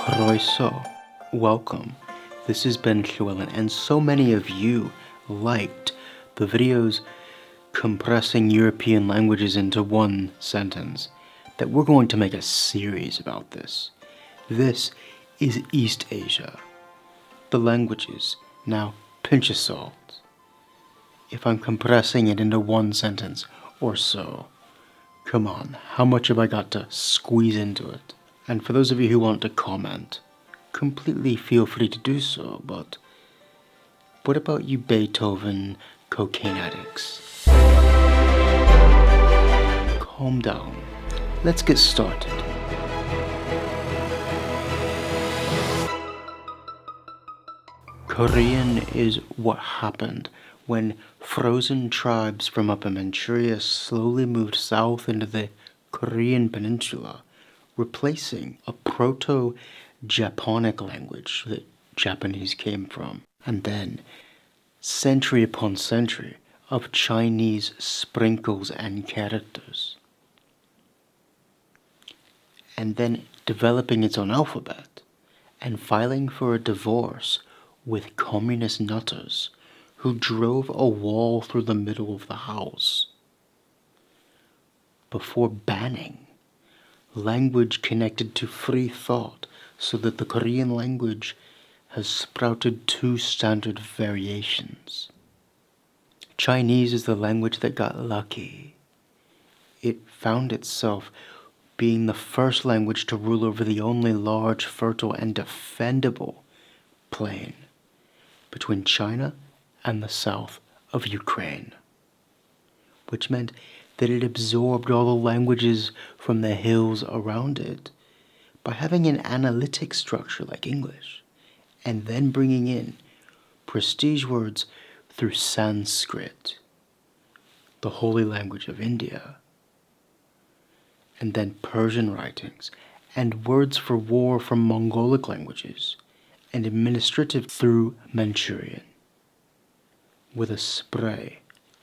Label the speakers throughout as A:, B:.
A: Croeso, welcome. This is Ben Llewellyn, and so many of you liked the videos compressing European languages into one sentence that we're going to make a series about this. This is East Asia. The languages. Now, pinch of salt. If I'm compressing it into one sentence or so, come on, how much have I got to squeeze into it? And for those of you who want to comment, completely feel free to do so, but what about you Beethoven cocaine addicts? Calm down. Let's get started. Korean is what happened when frozen tribes from Upper Manchuria slowly moved south into the Korean peninsula, replacing a proto-Japonic language that Japanese came from, and then century upon century of Chinese sprinkles and characters, and then developing its own alphabet and filing for a divorce with communist nutters who drove a wall through the middle of the house before banning language connected to free thought, so that the Korean language has sprouted two standard variations. Chinese is the language that got lucky. It found itself being the first language to rule over the only large, fertile, and defendable plain between China and the south of Ukraine, which meant that it absorbed all the languages from the hills around it by having an analytic structure like English, and then bringing in prestige words through Sanskrit, the holy language of India, and then Persian writings, and words for war from Mongolic languages, and administrative through Manchurian, with a spray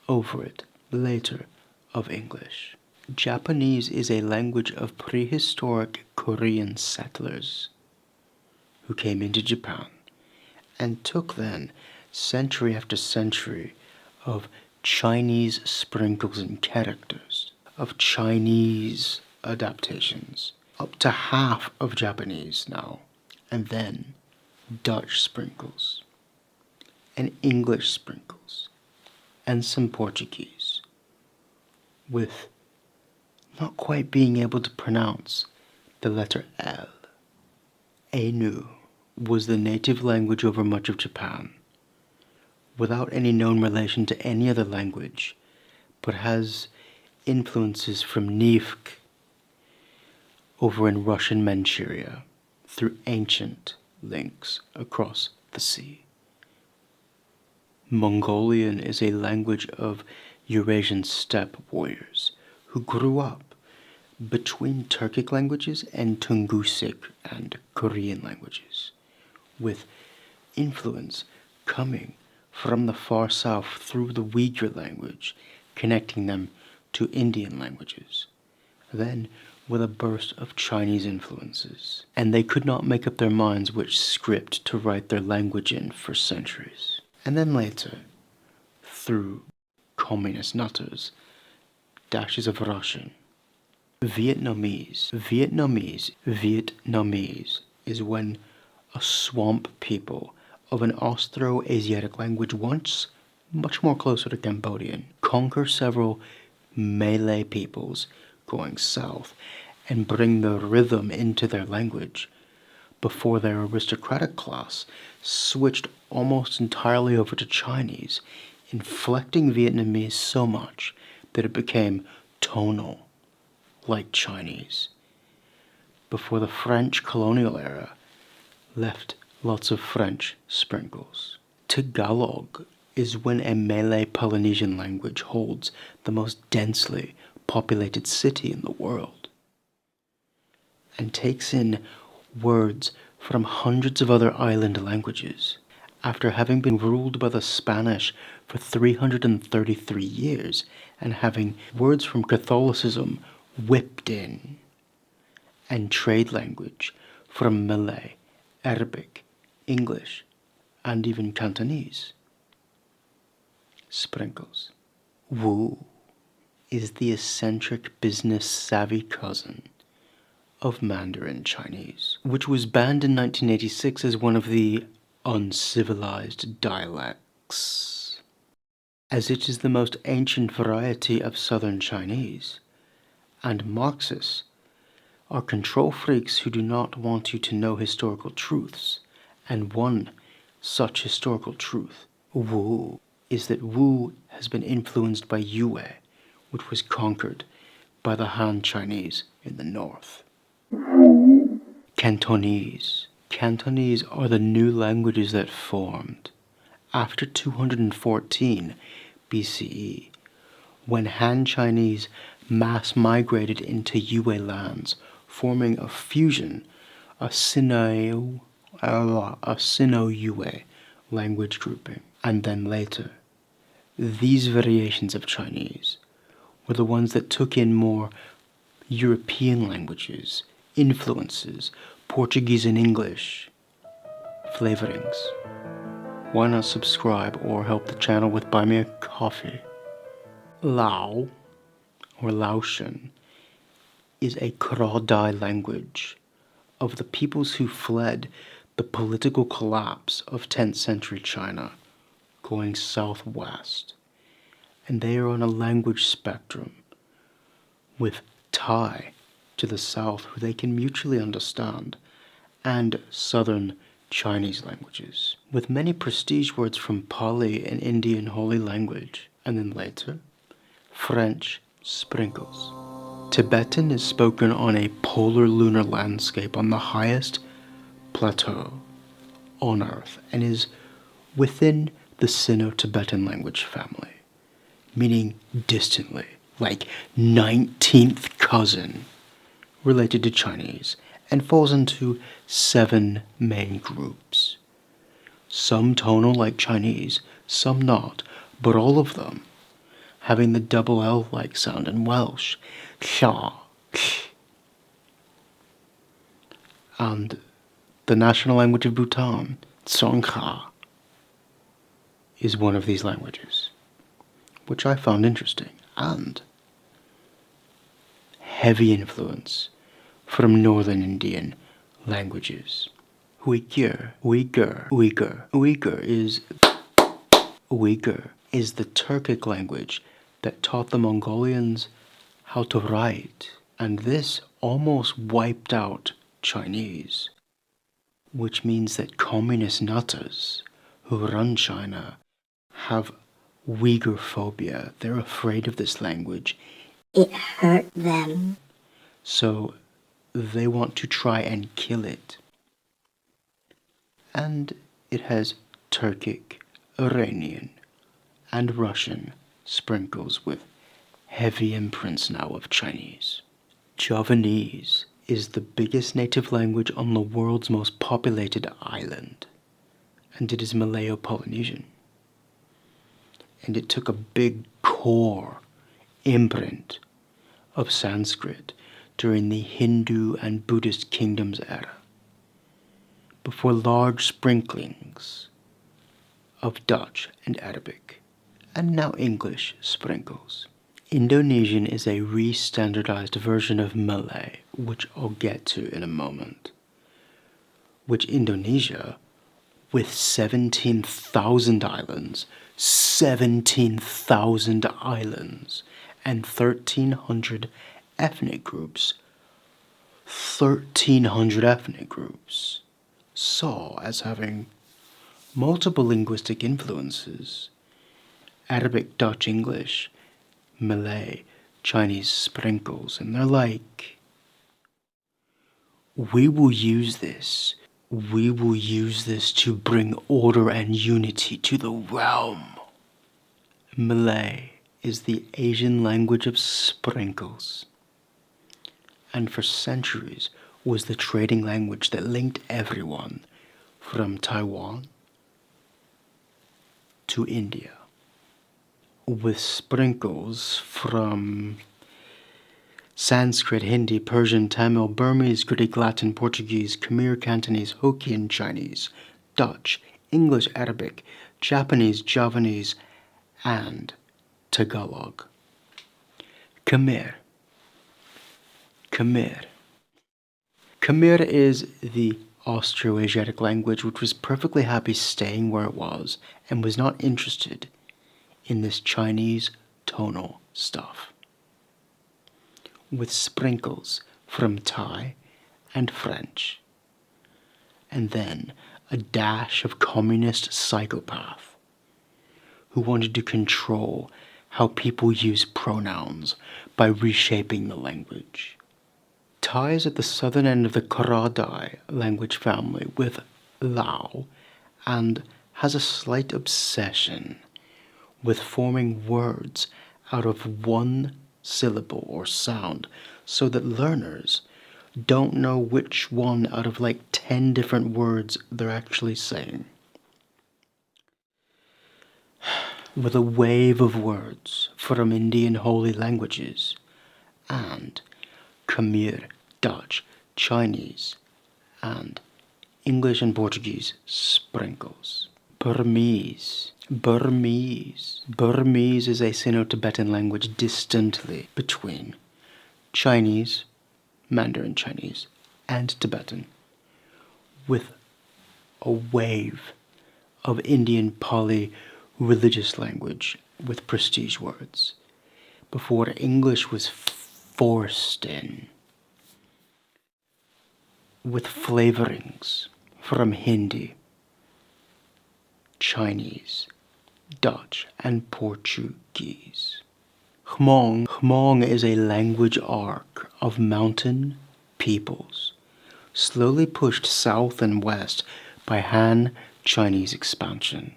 A: over it later of English. Japanese is a language of prehistoric Korean settlers who came into Japan and took then century after century of Chinese sprinkles and characters, of Chinese adaptations, up to half of Japanese now, and then Dutch sprinkles, and English sprinkles, and some Portuguese, with not quite being able to pronounce the letter L. Ainu was the native language over much of Japan, without any known relation to any other language, but has influences from Nifk over in Russian Manchuria through ancient links across the sea. Mongolian is a language of Eurasian steppe warriors who grew up between Turkic languages and Tungusic and Korean languages, with influence coming from the far south through the Uyghur language, connecting them to Indian languages, then with a burst of Chinese influences, and they could not make up their minds which script to write their language in for centuries. And then later, through communist nutters, dashes of Russian. Vietnamese is when a swamp people of an Austro-Asiatic language, once much more closer to Cambodian, conquer several Malay peoples going south and bring the rhythm into their language before their aristocratic class switched almost entirely over to Chinese, inflecting Vietnamese so much that it became tonal, like Chinese, before the French colonial era left lots of French sprinkles. Tagalog is when a Malay Polynesian language holds the most densely populated city in the world, and takes in words from hundreds of other island languages, after having been ruled by the Spanish for 333 years and having words from Catholicism whipped in, and trade language from Malay, Arabic, English, and even Cantonese. Sprinkles. Wu is the eccentric business-savvy cousin of Mandarin Chinese, which was banned in 1986 as one of the uncivilized dialects, as it is the most ancient variety of Southern Chinese, and Marxists are control freaks who do not want you to know historical truths, and one such historical truth, Wu, is that Wu has been influenced by Yue, which was conquered by the Han Chinese in the north. Cantonese. Cantonese are the new languages that formed after 214 BCE, when Han Chinese mass migrated into Yue lands, forming a fusion, a Sino-Yue language grouping. And then later, these variations of Chinese were the ones that took in more European languages, influences, Portuguese and English, flavorings. Why not subscribe or help the channel with Buy Me a Coffee? Lao, or Laotian, is a kra-dai language of the peoples who fled the political collapse of 10th century China, going southwest. And they are on a language spectrum with Thai to the south, who they can mutually understand, and southern Chinese languages, with many prestige words from Pali and Indian holy language, and then later, French sprinkles. Tibetan is spoken on a polar lunar landscape on the highest plateau on Earth, and is within the Sino-Tibetan language family, meaning distantly, like 19th cousin, related to Chinese, and falls into 7 main groups. Some tonal like Chinese, some not, but all of them having the double L-like sound in Welsh, sha, and the national language of Bhutan, Tsongkha, is one of these languages, which I found interesting, and heavy influence from Northern Indian languages. Uyghur is the Turkic language that taught the Mongolians how to write, and this almost wiped out Chinese, which means that communist nutters who run China have Uyghur phobia. They're afraid of this language. It hurt them. So they want to try and kill it. And it has Turkic, Iranian, and Russian sprinkles with heavy imprints now of Chinese. Javanese is the biggest native language on the world's most populated island, and it is Malayo-Polynesian. And it took a big core imprint of Sanskrit during the Hindu and Buddhist kingdoms era, before large sprinklings of Dutch and Arabic, and now English sprinkles. Indonesian is a re-standardized version of Malay, which I'll get to in a moment, which Indonesia, with 17,000 islands, and 1,300 ethnic groups, saw as having multiple linguistic influences: Arabic, Dutch, English, Malay, Chinese sprinkles, and they're like, we will use this to bring order and unity to the realm. Malay is the Asian language of sprinkles, and for centuries was the trading language that linked everyone from Taiwan to India, with sprinkles from Sanskrit, Hindi, Persian, Tamil, Burmese, Greek, Latin, Portuguese, Khmer, Cantonese, Hokkien, Chinese, Dutch, English, Arabic, Japanese, Javanese, and Tagalog. Khmer. Khmer. Khmer is the Austroasiatic language which was perfectly happy staying where it was and was not interested in this Chinese tonal stuff, with sprinkles from Thai and French, and then a dash of communist psychopath who wanted to control how people use pronouns by reshaping the language. Thai is at the southern end of the kra-dai language family with Lao, and has a slight obsession with forming words out of one syllable or sound so that learners don't know which one out of like 10 different words they're actually saying. With a wave of words from Indian holy languages and Khmer, Dutch, Chinese, and English and Portuguese sprinkles. Burmese. Burmese is a sino-tibetan language distantly between Chinese, Mandarin Chinese, and Tibetan, with a wave of Indian Pali religious language with prestige words, before English was forced in, with flavorings from Hindi, Chinese, Dutch, and Portuguese. Hmong is a language arc of mountain peoples, slowly pushed south and west by Han Chinese expansion,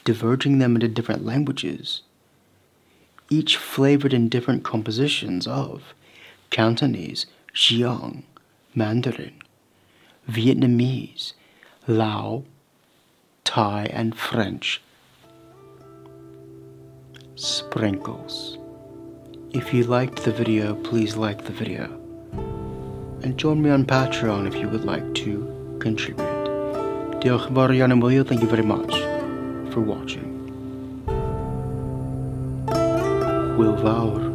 A: diverging them into different languages, each flavored in different compositions of Cantonese, Xiang, Mandarin, Vietnamese, Lao, Thai, and French. Sprinkles. If you liked the video, please like the video. And join me on Patreon if you would like to contribute. Thank you very much for watching. Will Vaur.